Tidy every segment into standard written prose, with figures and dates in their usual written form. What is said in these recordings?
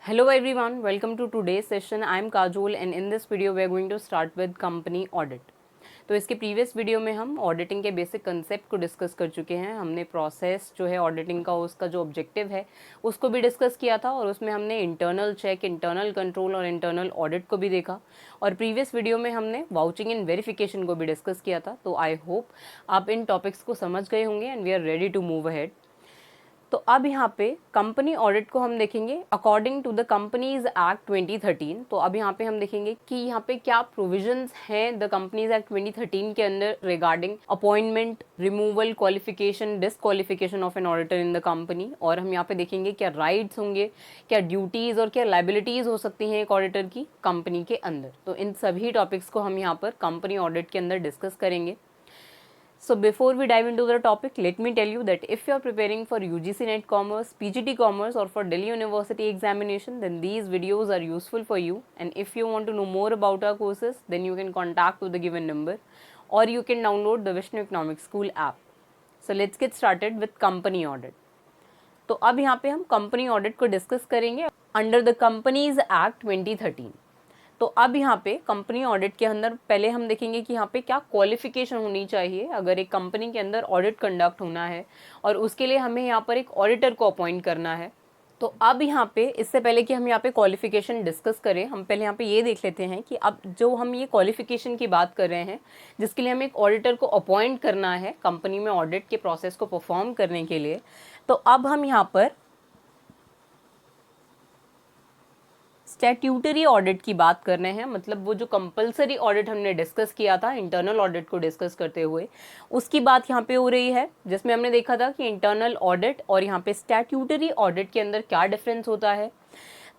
Hello everyone, welcome to today's session. I am Kajol and in this video we are going to start with company audit. तो इसके previous video में हम auditing के basic concept को discuss कर चुके हैं। हमने प्रोसेस जो है ऑडिटिंग का, उसका जो ऑब्जेक्टिव है उसको भी डिस्कस किया था और उसमें हमने इंटरनल चेक, इंटरनल कंट्रोल और इंटरनल ऑडिट को भी देखा। और प्रीवियस वीडियो में हमने वाउचिंग एंड वेरिफिकेशन को भी डिस्कस किया था। तो आई होप आप इन टॉपिक्स को समझ गए होंगे and we are ready to move ahead. तो अब यहाँ पे कंपनी ऑडिट को हम देखेंगे according to the companies act 2013। तो अब यहाँ पे हम देखेंगे कि यहाँ पे क्या प्रोविजंस हैं द कंपनीज एक्ट 2013 के अंदर regarding appointment, removal, qualification, disqualification of an auditor in the company. और हम यहाँ पे देखेंगे क्या राइट्स होंगे, क्या ड्यूटीज और क्या लाइबिलिटीज हो सकती हैं एक ऑडिटर की कंपनी के अंदर। तो इन सभी टॉपिक्स को हम यहाँ पर कंपनी ऑडिट के अंदर डिस्कस करेंगे। So before we dive into the topic, let me tell you that if you are preparing for UGC NET Commerce, PGT Commerce or for Delhi University examination, then these videos are useful for you. And if you want to know more about our courses, then you can contact to the given number or you can download the Vishnu Economic School app. So let's get started with company audit. तो अब यहाँ पे हम company audit को discuss करेंगे under the companies act 2013। तो अब यहाँ पे कंपनी ऑडिट के अंदर पहले हम देखेंगे कि यहाँ पे क्या क्वालिफिकेशन होनी चाहिए अगर एक कंपनी के अंदर ऑडिट कंडक्ट होना है और उसके लिए हमें यहाँ पर एक ऑडिटर को अपॉइंट करना है। तो अब यहाँ पे इससे पहले कि हम यहाँ पे क्वालिफिकेशन डिस्कस करें, हम पहले यहाँ पे ये देख लेते हैं कि अब जो हम ये क्वालिफिकेशन की बात कर रहे हैं जिसके लिए हमें एक ऑडिटर को अपॉइंट करना है कंपनी में ऑडिट के प्रोसेस को परफॉर्म करने के लिए। तो अब हम यहाँ पर स्टैट्यूटरी ऑडिट की बात कर रहे हैं, मतलब वो जो कंपलसरी ऑडिट हमने डिस्कस किया था इंटरनल ऑडिट को डिस्कस करते हुए, उसकी बात यहाँ पे हो रही है, जिसमें हमने देखा था कि इंटरनल ऑडिट और यहाँ पे स्टैट्यूटरी ऑडिट के अंदर क्या डिफरेंस होता है।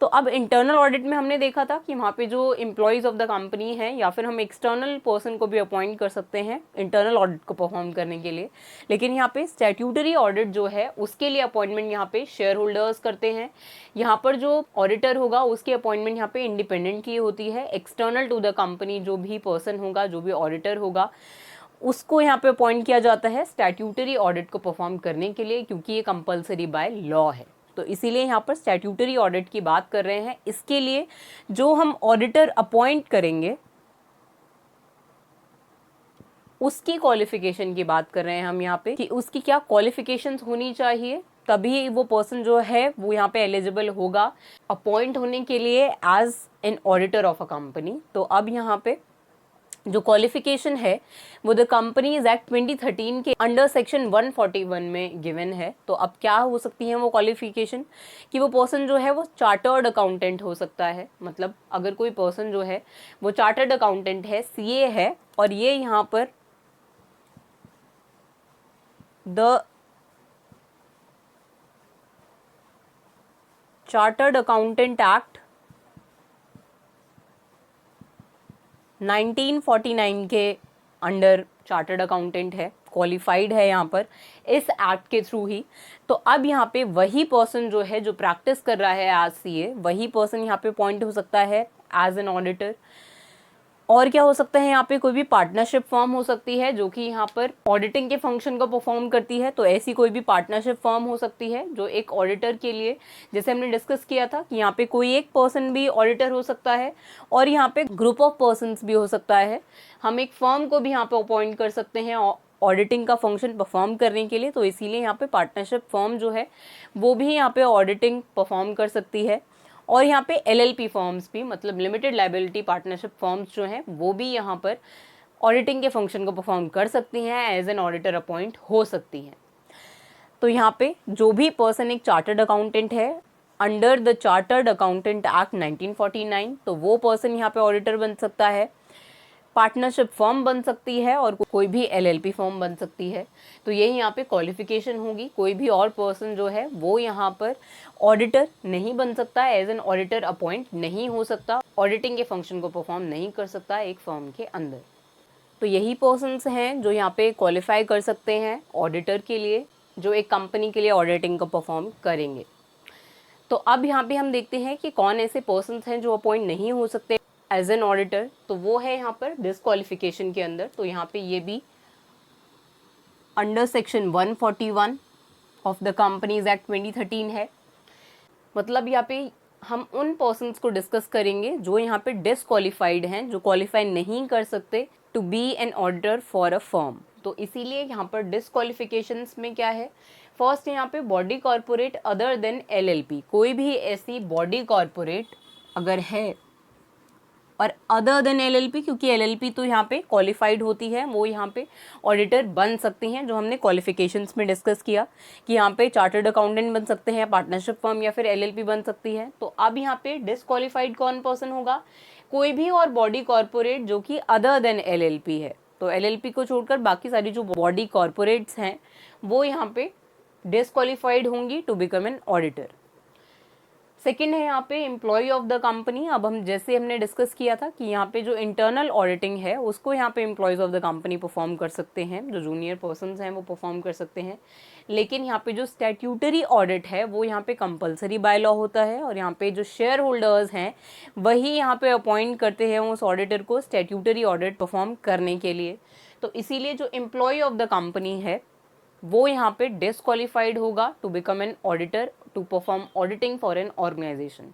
तो अब इंटरनल ऑडिट में हमने देखा था कि वहाँ पे जो एम्प्लॉयज़ ऑफ द कंपनी हैं या फिर हम एक्सटर्नल पर्सन को भी अपॉइंट कर सकते हैं इंटरनल ऑडिट को परफॉर्म करने के लिए। लेकिन यहाँ पे स्टैट्यूटरी ऑडिट जो है उसके लिए अपॉइंटमेंट यहाँ पे शेयर होल्डर्स करते हैं। यहाँ पर जो ऑडिटर होगा उसकी अपॉइंटमेंट यहाँ पे इंडिपेंडेंट की होती है, एक्सटर्नल टू द कंपनी जो भी पर्सन होगा, जो भी ऑडिटर होगा उसको यहाँ पे अपॉइंट किया जाता है स्टैट्यूटरी ऑडिट को परफॉर्म करने के लिए, क्योंकि ये कंपलसरी बाय लॉ है। तो इसीलिए यहाँ पर स्टैट्यूटरी ऑडिट की बात कर रहे हैं। इसके लिए जो हम ऑडिटर अपॉइंट करेंगे उसकी क्वालिफिकेशन की बात कर रहे हैं हम यहाँ पे कि उसकी क्या क्वालिफिकेशंस होनी चाहिए, तभी वो पर्सन जो है वो यहाँ पे एलिजिबल होगा अपॉइंट होने के लिए as an auditor of a company. तो अब यहाँ पे जो क्वालिफिकेशन है वो द कंपनीज एक्ट 2013 के अंडर सेक्शन 141 में गिवन है। तो अब क्या हो सकती है वो क्वालिफिकेशन कि वो पर्सन जो है वो चार्टर्ड अकाउंटेंट हो सकता है। मतलब अगर कोई पर्सन जो है वो चार्टर्ड अकाउंटेंट है, सीए है, और ये यहाँ पर द चार्टर्ड अकाउंटेंट एक्ट 1949 के अंडर चार्टर्ड अकाउंटेंट है, क्वालिफाइड है यहाँ पर इस एक्ट के थ्रू ही। तो अब यहाँ पे वही पर्सन जो है जो प्रैक्टिस कर रहा है एज सीए, वही पर्सन यहाँ पे अपॉइंट हो सकता है एज एन ऑडिटर। और क्या हो सकता है यहाँ पे कोई भी पार्टनरशिप फर्म हो सकती है जो कि यहाँ पर ऑडिटिंग के फंक्शन को परफॉर्म करती है। तो ऐसी कोई भी पार्टनरशिप फर्म हो सकती है जो एक ऑडिटर के लिए, जैसे हमने डिस्कस किया था कि यहाँ पे कोई एक पर्सन भी ऑडिटर हो सकता है और यहाँ पे ग्रुप ऑफ पर्सन्स भी हो सकता है। हम एक फर्म को भी यहाँ पे अपॉइंट कर सकते हैं ऑडिटिंग का फंक्शन परफॉर्म करने के लिए। तो इसीलिए यहाँ पे पार्टनरशिप फर्म जो है वो भी यहाँ पे ऑडिटिंग परफॉर्म कर सकती है। और यहाँ पे एलएलपी फर्म्स भी, मतलब लिमिटेड लाइबिलिटी पार्टनरशिप फर्म्स जो हैं वो भी यहाँ पर ऑडिटिंग के फंक्शन को परफॉर्म कर सकती हैं, एज एन ऑडिटर अपॉइंट हो सकती हैं। तो यहाँ पे जो भी पर्सन एक चार्टर्ड अकाउंटेंट है under the chartered accountant act 1949, तो वो पर्सन यहाँ पे ऑडिटर बन सकता है, पार्टनरशिप फर्म बन सकती है और कोई भी एलएलपी फर्म बन सकती है। तो यही यहाँ पे क्वालिफिकेशन होगी। कोई भी और पर्सन जो है वो यहाँ पर ऑडिटर नहीं बन सकता, एज एन ऑडिटर अपॉइंट नहीं हो सकता, ऑडिटिंग के फंक्शन को परफॉर्म नहीं कर सकता एक फर्म के अंदर। तो यही पर्सन्स हैं जो यहाँ पे क्वालिफाई कर सकते हैं ऑडिटर के लिए, जो एक कंपनी के लिए ऑडिटिंग को परफॉर्म करेंगे। तो अब यहाँ पे हम देखते हैं कि कौन ऐसे पर्सन्स हैं जो अपॉइंट नहीं हो सकते एज एन ऑडिटर। तो वो है यहाँ पर डिसक्वालिफिकेशन के अंदर। तो यहाँ पे ये भी under section 141 of the companies act 2013 है। मतलब यहाँ पे हम उन पर्सन्स को डिस्कस करेंगे जो यहाँ पे डिसक्वालिफाइड हैं, जो क्वालिफाई नहीं कर सकते to be an auditor for a firm. तो इसीलिए यहाँ पर डिसक्वालिफिकेशंस में क्या है, फर्स्ट यहाँ पे body corporate other than LLP, कोई भी ऐसी बॉडी कॉर्पोरेट अगर है और अदर देन एलएलपी, क्योंकि एलएलपी तो यहाँ पे क्वालिफाइड होती है, वो यहाँ पे ऑडिटर बन सकती हैं, जो हमने क्वालिफिकेशंस में डिस्कस किया कि यहाँ पे चार्टर्ड अकाउंटेंट बन सकते हैं, पार्टनरशिप फर्म या फिर एलएलपी बन सकती है। तो अब यहाँ पे डिसक्वालिफाइड कौन पर्सन होगा, कोई भी और बॉडी कॉर्पोरेट जो कि अदर देन एलएलपी है। तो एलएलपी को छोड़कर बाकी सारी जो बॉडी कॉर्पोरेट्स हैं वो यहाँ पे डिसक्वालिफाइड होंगी to become an auditor. Second है यहाँ पे एम्प्लॉय ऑफ द कंपनी। अब हम जैसे हमने डिस्कस किया था कि यहाँ पे जो इंटरनल ऑडिटिंग है उसको यहाँ पे employees of the company perform कर सकते हैं, जो जूनियर पर्सन्स हैं वो परफॉर्म कर सकते हैं। लेकिन यहाँ पे जो स्टैट्यूटरी ऑडिट है वो यहाँ पे कंपलसरी बाय लॉ होता है, और यहाँ पे जो शेयर होल्डर्स हैं वही यहाँ पे अपॉइंट करते हैं उस ऑडिटर को स्टैट्यूटरी ऑडिट परफॉर्म करने के लिए। तो इसीलिए जो एम्प्लॉय ऑफ द कंपनी है वो यहाँ पे डिसक्वालिफाइड होगा to become an auditor to perform auditing for an organisation.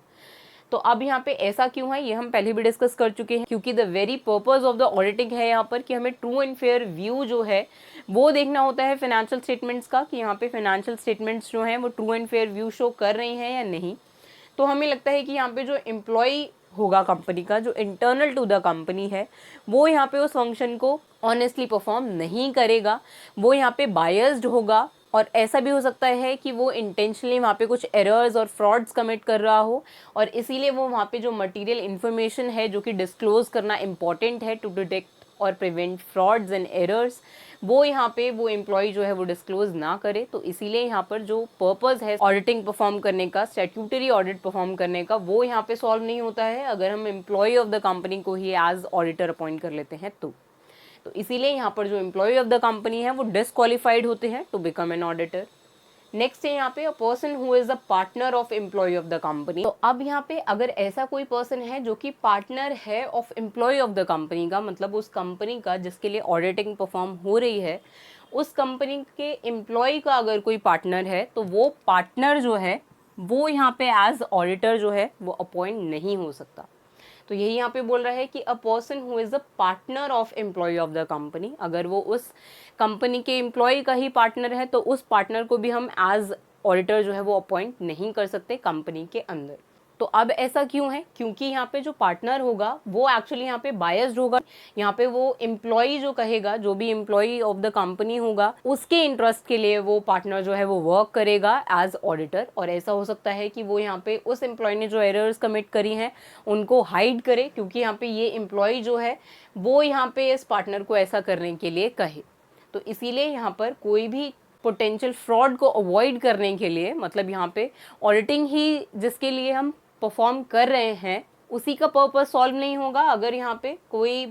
तो अब यहाँ पे ऐसा क्यों है, ये हम पहले भी डिस्कस कर चुके हैं, क्योंकि the very purpose of the auditing है यहाँ पर कि हमें ट्रू एंड फेयर व्यू जो है वो देखना होता है फाइनेंशियल स्टेटमेंट्स का, कि यहाँ पे फाइनेंशियल स्टेटमेंट्स जो हैं वो true and fair view show कर रही हैं या नहीं। तो हमें लगता है कि यहाँ पे जो एम्प्लॉय होगा कंपनी का, जो इंटरनल टू द कंपनी है, वो यहाँ पे उस फंक्शन को ऑनेस्टली परफॉर्म नहीं करेगा, वो यहाँ पे बायस्ड होगा, और ऐसा भी हो सकता है कि वो इंटेंशनली वहाँ पे कुछ एरर्स और फ्रॉड्स कमिट कर रहा हो, और इसीलिए वो वहाँ पे जो मटेरियल इन्फॉर्मेशन है जो कि डिस्क्लोज करना इम्पॉर्टेंट है टू डिटेक्ट और प्रिवेंट फ्रॉड्स एंड एरर्स, वो यहाँ पे वो एम्प्लॉय जो है वो डिस्क्लोज ना करे। तो इसीलिए यहाँ पर जो पर्पस है ऑडिटिंग परफॉर्म करने का, स्टैट्यूटरी ऑडिट परफॉर्म करने का, वो यहाँ पे सॉल्व नहीं होता है अगर हम एम्प्लॉय ऑफ द कंपनी को ही एज ऑडिटर अपॉइंट कर लेते हैं। तो इसीलिए यहाँ पर जो एम्प्लॉय ऑफ द कंपनी है वो डिसक्वालिफाइड होते हैं to become an auditor. Next है यहाँ पे a person who is the partner of employ of the company. तो अब यहाँ पे अगर ऐसा कोई पर्सन है जो कि पार्टनर है of employ of the company का, मतलब उस कंपनी का जिसके लिए ऑडिटिंग परफॉर्म हो रही है, उस कंपनी के एम्प्लॉय का अगर कोई पार्टनर है, तो वो पार्टनर जो है वो यहाँ पे एज ऑडिटर जो है वो अपॉइंट नहीं हो सकता। तो यही यहाँ पे बोल रहा है कि a person who is the partner of employ of the company, अगर वो उस कंपनी के एम्प्लॉय का ही पार्टनर है तो उस पार्टनर को भी हम एज ऑडिटर जो है वो अपॉइंट नहीं कर सकते कंपनी के अंदर। तो अब ऐसा क्यों है, क्योंकि यहाँ पे जो पार्टनर होगा वो एक्चुअली यहाँ पे बायस्ड होगा। यहाँ पे वो एम्प्लॉय जो कहेगा, जो भी एम्प्लॉय ऑफ द कंपनी होगा, उसके इंटरेस्ट के लिए वो पार्टनर जो है वो वर्क करेगा एज ऑडिटर। और ऐसा हो सकता है कि वो यहाँ पे उस एम्प्लॉय ने जो एरर्स कमिट करी हैं उनको हाइड करे, क्योंकि यहाँ पे ये एम्प्लॉय जो है वो यहाँ पे इस पार्टनर को ऐसा करने के लिए कहे। तो इसीलिए यहाँ पर कोई भी पोटेंशियल फ्रॉड को अवॉइड करने के लिए, मतलब यहाँ पे ऑडिटिंग ही जिसके लिए हम परफॉर्म कर रहे हैं उसी का पर्पस सॉल्व नहीं होगा अगर यहाँ पे कोई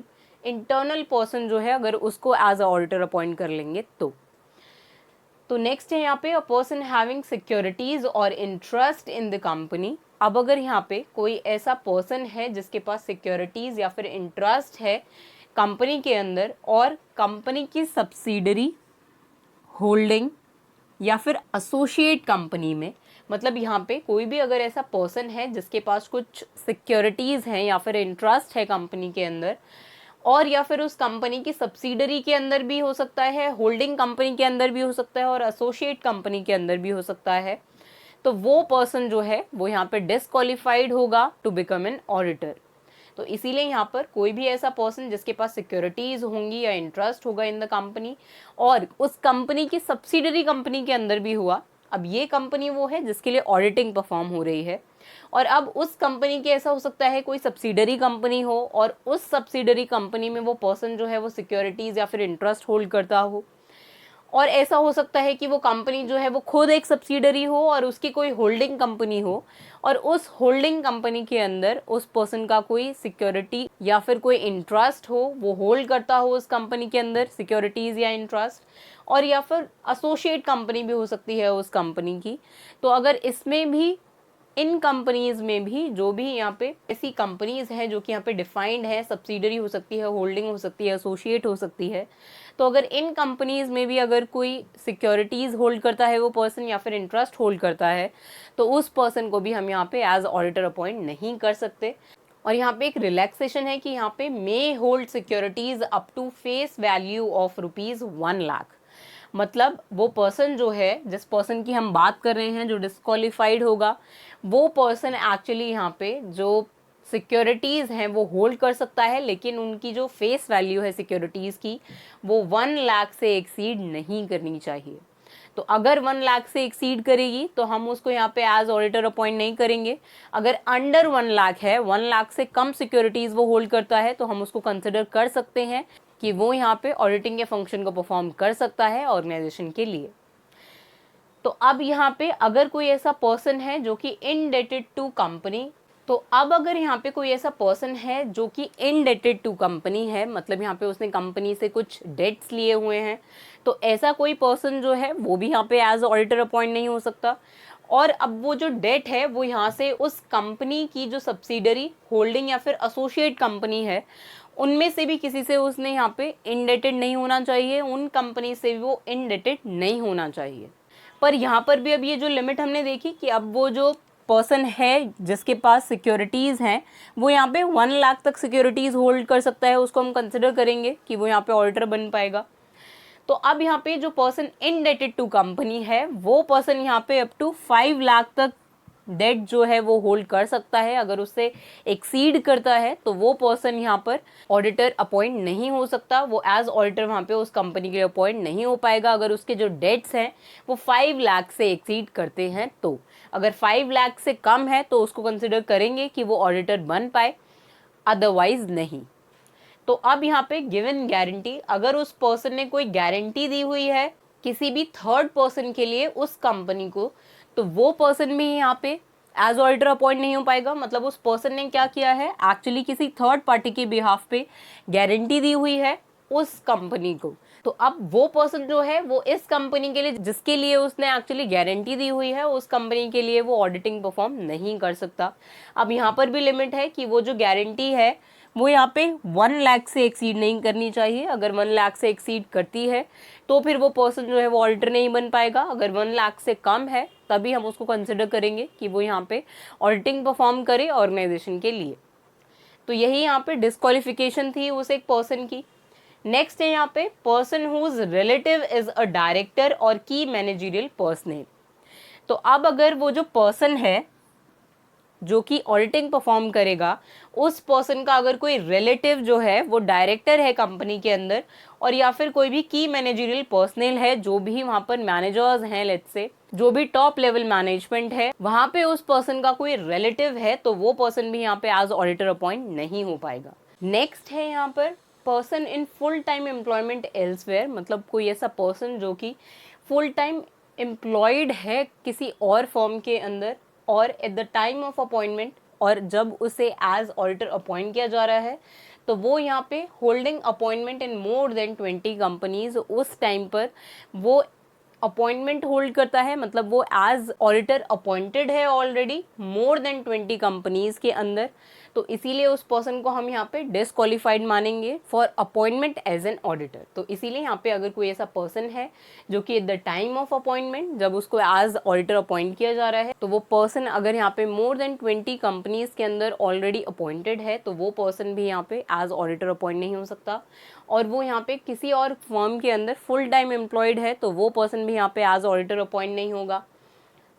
इंटरनल पर्सन जो है अगर उसको एज अ ऑडिटर अपॉइंट कर लेंगे तो नेक्स्ट है यहाँ पे अ पर्सन हैविंग सिक्योरिटीज और इंटरेस्ट इन द कंपनी। अब अगर यहाँ पे कोई ऐसा पर्सन है जिसके पास सिक्योरिटीज या फिर इंटरेस्ट है कंपनी के अंदर, और कंपनी की सब्सिडरी, होल्डिंग या फिर एसोसिएट कंपनी में, मतलब यहाँ पे कोई भी अगर ऐसा पर्सन है जिसके पास कुछ सिक्योरिटीज़ हैं या फिर इंटरेस्ट है कंपनी के अंदर, और या फिर उस कंपनी की सब्सिडरी के अंदर भी हो सकता है, होल्डिंग कंपनी के अंदर भी हो सकता है, और एसोसिएट कंपनी के अंदर भी हो सकता है, तो वो पर्सन जो है वो यहाँ पे डिसक्वालिफाइड होगा टू बिकम एन ऑडिटर। तो इसीलिए यहाँ पर कोई भी ऐसा पर्सन जिसके पास सिक्योरिटीज होंगी या इंटरेस्ट होगा इन द कंपनी, और उस कंपनी की सब्सिडरी कंपनी के अंदर भी हुआ, अब ये कंपनी वो है जिसके लिए ऑडिटिंग परफॉर्म हो रही है, और अब उस कंपनी के ऐसा हो सकता है कोई सब्सिडरी कंपनी हो, और उस सब्सिडरी कंपनी में वो पर्सन जो है वो सिक्योरिटीज या फिर इंटरेस्ट होल्ड करता हो, और ऐसा हो सकता है कि वो कंपनी जो है वो खुद एक सब्सिडरी हो और उसकी कोई होल्डिंग कंपनी हो, और उस होल्डिंग कंपनी के अंदर उस पर्सन का कोई सिक्योरिटी या फिर कोई इंटरेस्ट हो, वो होल्ड करता हो उस कंपनी के अंदर सिक्योरिटीज़ या इंटरेस्ट, और या फिर एसोसिएट कंपनी भी हो सकती है उस कंपनी की। तो अगर इसमें भी इन कंपनीज में भी जो भी यहाँ पे ऐसी कंपनीज हैं जो कि यहाँ पे डिफाइंड है, सब्सिडरी हो सकती है, होल्डिंग हो सकती है, एसोसिएट हो सकती है, तो अगर इन कंपनीज में भी अगर कोई सिक्योरिटीज होल्ड करता है वो पर्सन या फिर इंटरेस्ट होल्ड करता है, तो उस पर्सन को भी हम यहाँ पे एज ऑडिटर अपॉइंट नहीं कर सकते। और यहाँ पे एक रिलैक्सेशन है कि यहाँ पे may hold securities up to face value of ₹1,00,000। मतलब वो पर्सन जो है, जिस पर्सन की हम बात कर रहे हैं जो डिस्क्वालिफाइड होगा, वो पर्सन एक्चुअली यहाँ पे जो सिक्योरिटीज़ हैं वो होल्ड कर सकता है, लेकिन उनकी जो फेस वैल्यू है सिक्योरिटीज़ की वो 1,00,000 से एक्सीड नहीं करनी चाहिए। तो अगर 1,00,000 से एक्सीड करेगी तो हम उसको यहाँ पे एज ऑडिटर अपॉइंट नहीं करेंगे। अगर अंडर 1,00,000 है, 1,00,000 से कम सिक्योरिटीज़ वो होल्ड करता है, तो हम उसको कंसिडर कर सकते हैं कि वो यहाँ पे ऑडिटिंग के फंक्शन को परफॉर्म कर सकता है ऑर्गेनाइजेशन के लिए। तो अब यहाँ पे अगर कोई ऐसा पर्सन है जो कि इनडेटेड टू कंपनी, तो अब अगर यहाँ पे कोई ऐसा पर्सन है जो कि इनडेटेड टू कंपनी है, मतलब यहाँ पे उसने कंपनी से कुछ डेट्स लिए हुए हैं, तो ऐसा कोई पर्सन जो है वो भी यहाँ पे एज ऑडिटर अपॉइंट नहीं हो सकता। और अब वो जो डेट है वो यहाँ से उस कंपनी की जो सब्सिडरी, होल्डिंग या फिर एसोसिएट कंपनी है, उनमें से भी किसी से उसने यहाँ पे इनडेटेड नहीं होना चाहिए, उन कंपनी से भी वो इनडेटेड नहीं होना चाहिए। पर यहाँ पर भी अब ये जो लिमिट हमने देखी कि अब वो जो पर्सन है जिसके पास सिक्योरिटीज़ हैं वो यहाँ पे 1,00,000 तक सिक्योरिटीज़ होल्ड कर सकता है, उसको हम कंसिडर करेंगे कि वो यहाँ पे ऑडिटर बन पाएगा। तो अब यहाँ पे जो पर्सन इनडेटेड टू कंपनी है वो पर्सन यहाँ पे अप टू 5,00,000 तक डेट जो है वो होल्ड कर सकता है। अगर उससे एक्सीड करता है तो वो पर्सन यहाँ पर ऑडिटर अपॉइंट नहीं हो सकता, वो एज ऑडिटर वहाँ पे उस कंपनी के लिए अपॉइंट नहीं हो पाएगा अगर उसके जो डेट्स हैं वो 5,00,000 से एक्सीड करते हैं। तो अगर 5,00,000 से कम है तो उसको कंसिडर करेंगे कि वो ऑडिटर बन पाए, अदरवाइज नहीं। तो अब यहाँ पे गिवन गारंटी, अगर उस पर्सन ने कोई गारंटी दी हुई है किसी भी थर्ड पर्सन के लिए उस कंपनी को, तो वो पर्सन भी यहाँ पे एज ऑडिटर अपॉइंट नहीं हो पाएगा। मतलब उस पर्सन ने क्या किया है, एक्चुअली किसी थर्ड पार्टी के बिहाफ पे गारंटी दी हुई है उस कंपनी को, तो अब वो पर्सन जो है वो इस कंपनी के लिए जिसके लिए उसने एक्चुअली गारंटी दी हुई है उस कंपनी के लिए वो ऑडिटिंग परफॉर्म नहीं कर सकता। अब यहाँ पर भी लिमिट है कि वो जो गारंटी है वो यहाँ पे 1,00,000 से एक्सीड नहीं करनी चाहिए। अगर 1,00,000 से एक्सीड करती है तो फिर वो पर्सन जो है वो ऑडिटर नहीं बन पाएगा। अगर 1,00,000 से कम है तभी हम उसको कंसिडर करेंगे कि वो यहाँ पे ऑडिटिंग परफॉर्म करे ऑर्गेनाइजेशन के लिए। तो यही यहाँ पे डिस्क्वालिफिकेशन थी उस एक पर्सन की। नेक्स्ट है यहाँ पे person whose relative is a director और की मैनेजरियल पर्सनल। तो अब अगर वो जो पर्सन है जो कि ऑडिटिंग परफॉर्म करेगा, उस पर्सन का अगर कोई रिलेटिव जो है वो डायरेक्टर है कंपनी के अंदर, और या फिर कोई भी की मैनेजरियल पर्सनल है, जो भी वहाँ पर मैनेजर्स हैं, लेट्स से जो भी टॉप लेवल मैनेजमेंट है वहाँ पे उस पर्सन का कोई रिलेटिव है, तो वो पर्सन भी यहाँ पे एज ऑडिटर अपॉइंट नहीं हो पाएगा। नेक्स्ट है यहाँ पर person in full time employment elsewhere. मतलब कोई ऐसा पर्सन जो कि फुल टाइम एम्प्लॉयड है किसी और फर्म के अंदर, और at the time of appointment, और जब उसे एज ऑडिटर अपॉइंट किया जा रहा है तो वो यहाँ पे होल्डिंग अपॉइंटमेंट इन मोर देन 20 कंपनीज, उस टाइम पर वो अपॉइंटमेंट होल्ड करता है। मतलब वो एज ऑडिटर अपॉइंटेड है ऑलरेडी मोर देन 20 कंपनीज के अंदर, तो इसीलिए उस पर्सन को हम यहाँ पे डिसक्वालीफाइड मानेंगे for appointment as an auditor. तो इसीलिए यहाँ पे अगर कोई ऐसा पर्सन है जो कि at the time of appointment, जब उसको एज ऑडिटर अपॉइंट किया जा रहा है, तो वो पर्सन अगर यहाँ पे मोर देन 20 कंपनीज के अंदर ऑलरेडी अपॉइंटेड है, तो वो पर्सन भी यहाँ पे एज ऑडिटर अपॉइंट नहीं हो सकता। और वो यहाँ पे किसी और फर्म के अंदर फुल टाइम एम्प्लॉयड है, तो वो पर्सन भी यहाँ पे एज ऑडिटर अपॉइंट नहीं होगा।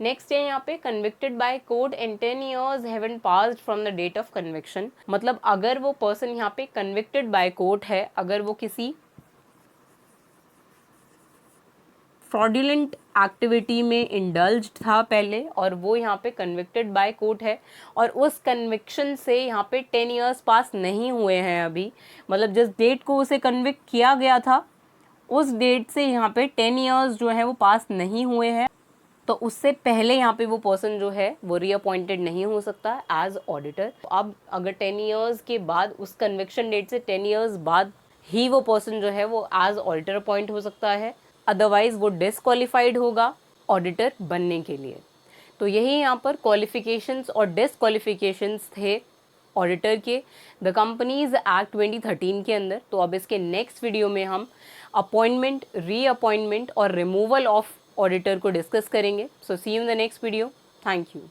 नेक्स्ट है यहाँ पे convicted by court and 10 years haven't passed from the date of conviction. मतलब अगर वो पर्सन यहाँ पे कन्विक्टेड बाय कोर्ट है, अगर वो किसी फ्रॉडुलेंट एक्टिविटी में इंडल्ज था पहले और वो यहाँ पे कन्विक्टेड बाय कोर्ट है, और उस कन्विक्शन से यहाँ पे 10 years पास नहीं हुए हैं अभी, मतलब जिस डेट को उसे कन्विक्ट किया गया था उस डेट से यहाँ पे 10 years जो है वो पास नहीं हुए हैं, तो उससे पहले यहाँ पे वो पर्सन जो है वो रीअपॉइंटेड नहीं हो सकता एज ऑडिटर। अब अगर 10 years के बाद, उस कन्विक्शन डेट से 10 years बाद ही वो पर्सन जो है वो एज ऑडिटर अपॉइंट हो सकता है, अदरवाइज वो डिसक्वालीफाइड होगा ऑडिटर बनने के लिए। तो यही यहाँ पर क्वालिफिकेशंस और डिसक्वालिफिकेशंस थे ऑडिटर के द कंपनीज एक्ट 2013 के अंदर। तो अब इसके नेक्स्ट वीडियो में हम अपॉइंटमेंट, रीअपॉइंटमेंट और रिमूवल ऑफ ऑडिटर को डिस्कस करेंगे। So see you in the next video. Thank you.